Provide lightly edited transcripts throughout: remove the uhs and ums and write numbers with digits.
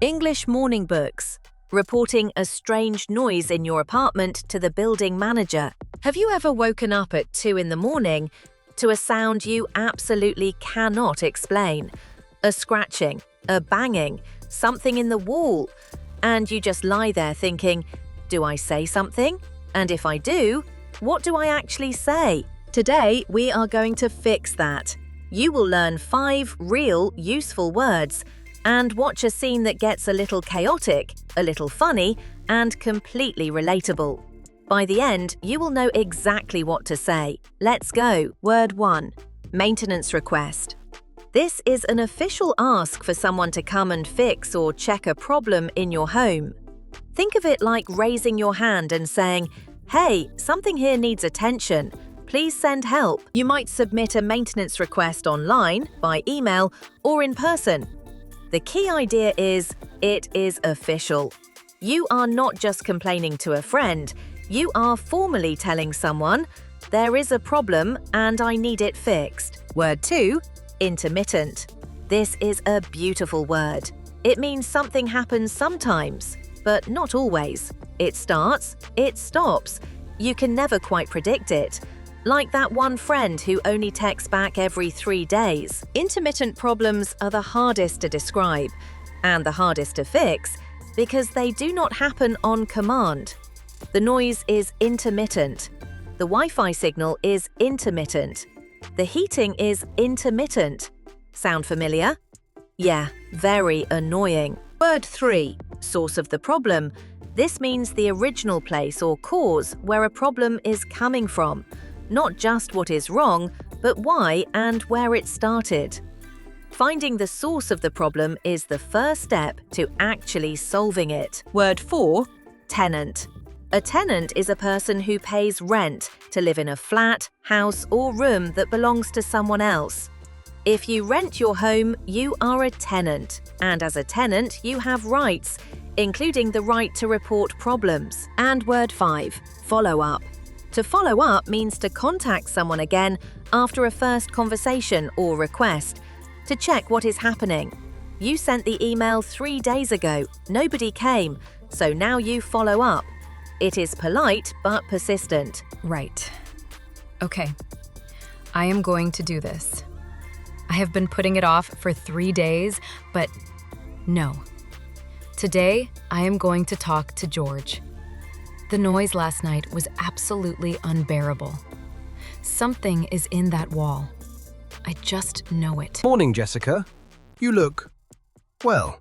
English morning books. Reporting a strange noise in your apartment to the building manager. Have you ever woken up at 2 in the morning to a sound you absolutely cannot explain? A scratching, a banging, something in the wall, and you just lie there thinking, do I say something? And if I do, what do I actually say? Today, we are going to fix that. You will learn 5 real, useful words and watch a scene that gets a little chaotic, a little funny, and completely relatable. By the end, you will know exactly what to say. Let's go. Word 1. Maintenance request. This is an official ask for someone to come and fix or check a problem in your home. Think of it like raising your hand and saying, "Hey, something here needs attention. Please send help." You might submit a maintenance request online, by email, or in person. The key idea is, it is official. You are not just complaining to a friend, you are formally telling someone, there is a problem and I need it fixed. Word 2, intermittent. This is a beautiful word. It means something happens sometimes, but not always. It starts, it stops. You can never quite predict it. Like that one friend who only texts back every 3 days. Intermittent problems are the hardest to describe and the hardest to fix because they do not happen on command. The noise is intermittent. The Wi-Fi signal is intermittent. The heating is intermittent. Sound familiar? Yeah, very annoying. Word 3. Source of the problem. This means the original place or cause where a problem is coming from. Not just what is wrong, but why and where it started. Finding the source of the problem is the first step to actually solving it. Word 4. Tenant. A tenant is a person who pays rent to live in a flat, house, or room that belongs to someone else. If you rent your home, you are a tenant, and as a tenant, you have rights, including the right to report problems. And word 5. Follow up. To follow up means to contact someone again after a first conversation or request, to check what is happening. You sent the email 3 days ago, nobody came, so now you follow up. It is polite but persistent. Right. Okay. I am going to do this. I have been putting it off for 3 days, but no. Today, I am going to talk to George. The noise last night was absolutely unbearable. Something is in that wall. I just know it. Morning, Jessica. You look, well,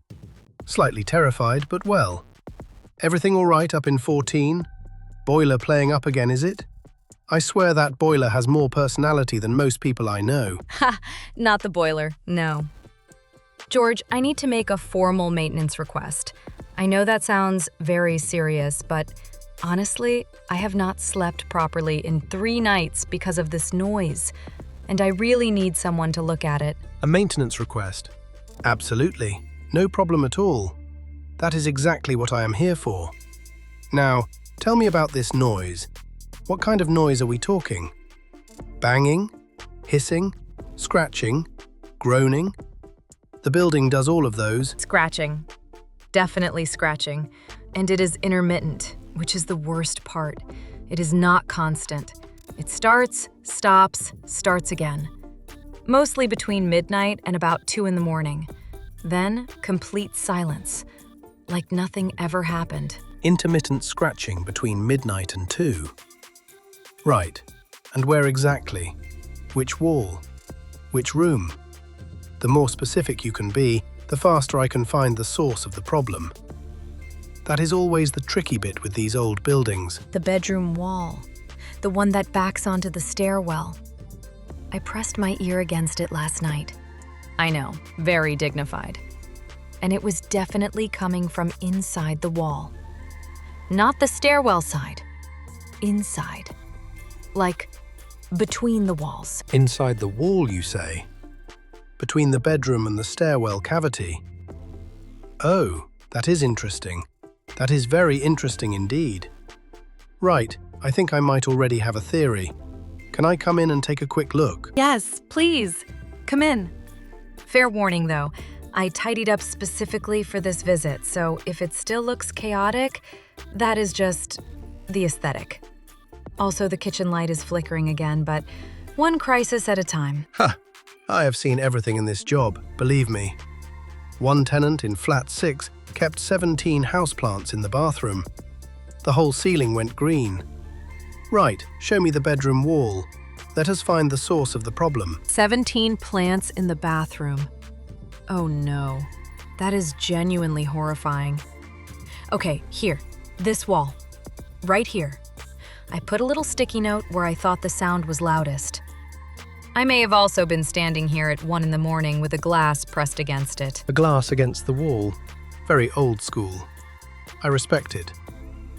slightly terrified, but well. Everything all right up in 14? Boiler playing up again, is it? I swear that boiler has more personality than most people I know. Ha! Not the boiler, no. George, I need to make a formal maintenance request. I know that sounds very serious, but honestly, I have not slept properly in 3 nights because of this noise, and I really need someone to look at it. A maintenance request? Absolutely. No problem at all. That is exactly what I am here for. Now, tell me about this noise. What kind of noise are we talking? Banging? Hissing? Scratching? Groaning? The building does all of those. Scratching. Definitely scratching. And it is intermittent, which is the worst part. It is not constant. It starts, stops, starts again. Mostly between midnight and about 2 in the morning. Then, complete silence. Like nothing ever happened. Intermittent scratching between midnight and 2. Right. And where exactly? Which wall? Which room? The more specific you can be, the faster I can find the source of the problem. That is always the tricky bit with these old buildings. The bedroom wall. The one that backs onto the stairwell. I pressed my ear against it last night. I know, very dignified. And it was definitely coming from inside the wall. Not the stairwell side. Inside. Like, between the walls. Inside the wall, you say? Between the bedroom and the stairwell cavity? Oh, that is interesting. That is very interesting indeed. Right, I think I might already have a theory. Can I come in and take a quick look? Yes, please. Come in. Fair warning, though. I tidied up specifically for this visit, so if it still looks chaotic, that is just the aesthetic. Also, the kitchen light is flickering again, but one crisis at a time. Ha! I have seen everything in this job, believe me. One tenant in flat 6 kept 17 houseplants in the bathroom. The whole ceiling went green. Right, show me the bedroom wall. Let us find the source of the problem. 17 plants in the bathroom. Oh no, that is genuinely horrifying. Okay, here, this wall. Right here. I put a little sticky note where I thought the sound was loudest. I may have also been standing here at 1 in the morning with a glass pressed against it. A glass against the wall. Very old school. I respect it.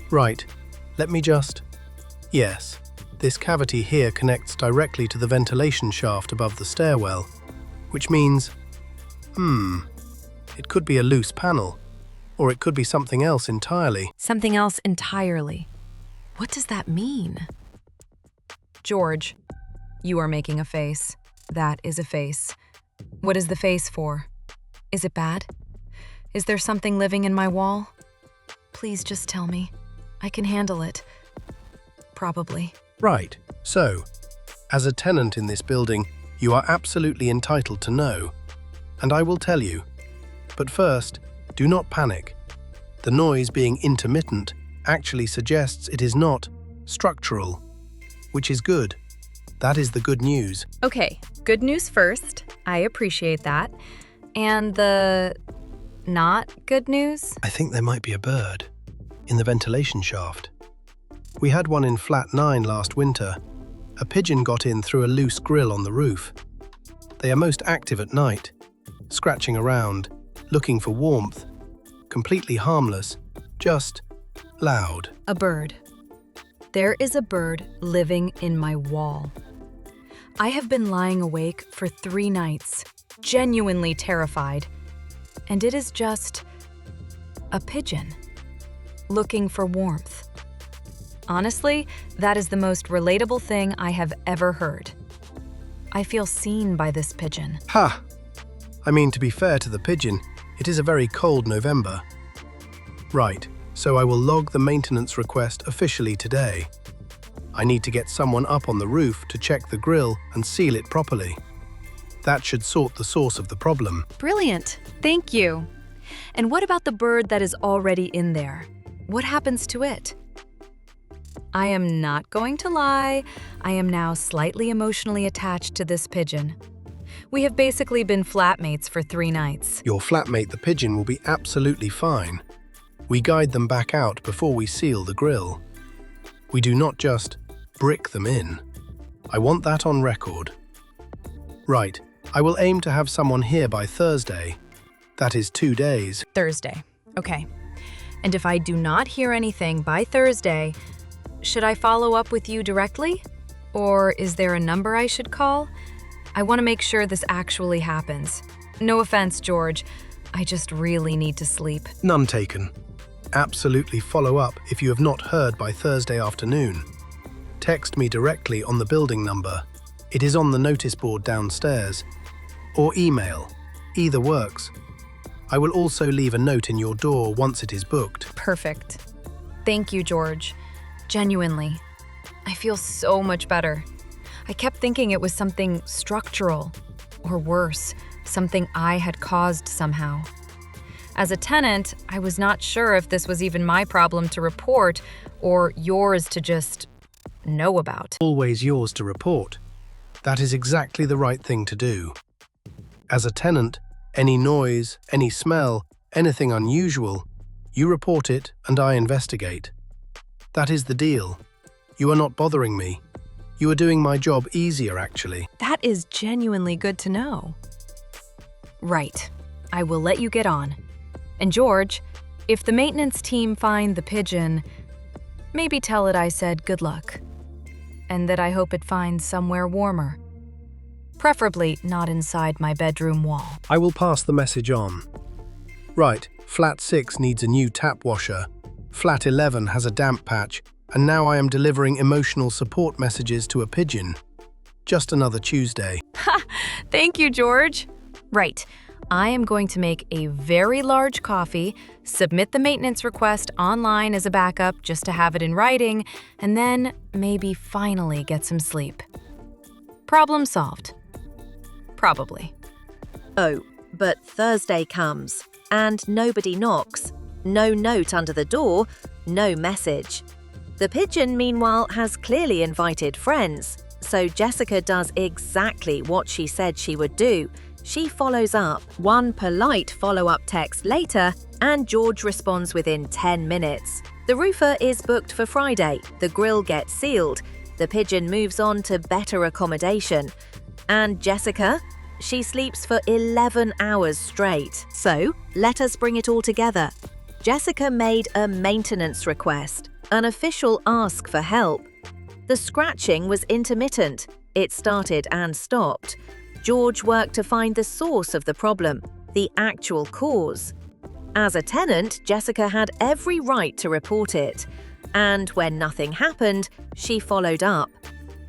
Right, let me just... Yes, this cavity here connects directly to the ventilation shaft above the stairwell, which means... It could be a loose panel, or it could be something else entirely. Something else entirely. What does that mean? George, you are making a face. That is a face. What is the face for? Is it bad? Is there something living in my wall? Please just tell me. I can handle it. Probably. Right, so, as a tenant in this building, you are absolutely entitled to know. And I will tell you. But first, do not panic. The noise being intermittent actually suggests it is not structural, which is good. That is the good news. Okay, good news first. I appreciate that. And the not good news? I think there might be a bird in the ventilation shaft. We had one in flat 9 last winter. A pigeon got in through a loose grill on the roof. They are most active at night, scratching around, looking for warmth, completely harmless, just loud. A bird. There is a bird living in my wall. I have been lying awake for 3 nights, genuinely terrified. And it is just a pigeon, looking for warmth. Honestly, that is the most relatable thing I have ever heard. I feel seen by this pigeon. Ha! I mean, to be fair to the pigeon, it is a very cold November. Right, so I will log the maintenance request officially today. I need to get someone up on the roof to check the grill and seal it properly. That should sort the source of the problem. Brilliant. Thank you. And what about the bird that is already in there? What happens to it? I am not going to lie. I am now slightly emotionally attached to this pigeon. We have basically been flatmates for 3 nights. Your flatmate, the pigeon, will be absolutely fine. We guide them back out before we seal the grill. We do not just brick them in. I want that on record. Right, I will aim to have someone here by Thursday. That is 2 days. Thursday. Okay. And if I do not hear anything by Thursday, should I follow up with you directly? Or is there a number I should call? I want to make sure this actually happens. No offense, George. I just really need to sleep. None taken. Absolutely follow up if you have not heard by Thursday afternoon. Text me directly on the building number. It is on the notice board downstairs. Or email. Either works. I will also leave a note in your door once it is booked. Perfect. Thank you, George. Genuinely. I feel so much better. I kept thinking it was something structural, or worse, something I had caused somehow. As a tenant, I was not sure if this was even my problem to report or yours to just know about. Always yours to report. That is exactly the right thing to do. As a tenant, any noise, any smell, anything unusual, you report it and I investigate. That is the deal. You are not bothering me. You are doing my job easier, actually. That is genuinely good to know. Right. I will let you get on. And George, if the maintenance team find the pigeon, maybe tell it I said good luck. And that I hope it finds somewhere warmer. Preferably not inside my bedroom wall. I will pass the message on. Right, flat 6 needs a new tap washer. Flat 11 has a damp patch, and now I am delivering emotional support messages to a pigeon. Just another Tuesday. Ha! Thank you, George. Right. I am going to make a very large coffee, submit the maintenance request online as a backup just to have it in writing, and then maybe finally get some sleep. Problem solved. Probably. Oh, but Thursday comes, and nobody knocks. No note under the door, no message. The pigeon, meanwhile, has clearly invited friends, so Jessica does exactly what she said she would do. She follows up. One polite follow-up text later, and George responds within 10 minutes. The roofer is booked for Friday, the grill gets sealed, the pigeon moves on to better accommodation. And Jessica? She sleeps for 11 hours straight. So, let us bring it all together. Jessica made a maintenance request, an official ask for help. The scratching was intermittent. It started and stopped. George worked to find the source of the problem, the actual cause. As a tenant, Jessica had every right to report it. And when nothing happened, she followed up.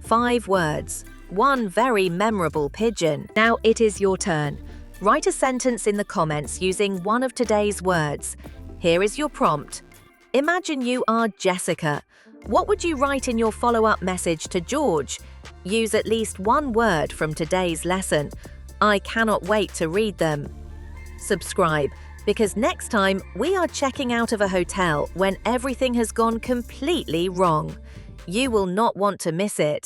5 words, one very memorable pigeon. Now it is your turn. Write a sentence in the comments using one of today's words. Here is your prompt. Imagine you are Jessica. What would you write in your follow-up message to George? Use at least one word from today's lesson. I cannot wait to read them. Subscribe, because next time we are checking out of a hotel when everything has gone completely wrong. You will not want to miss it.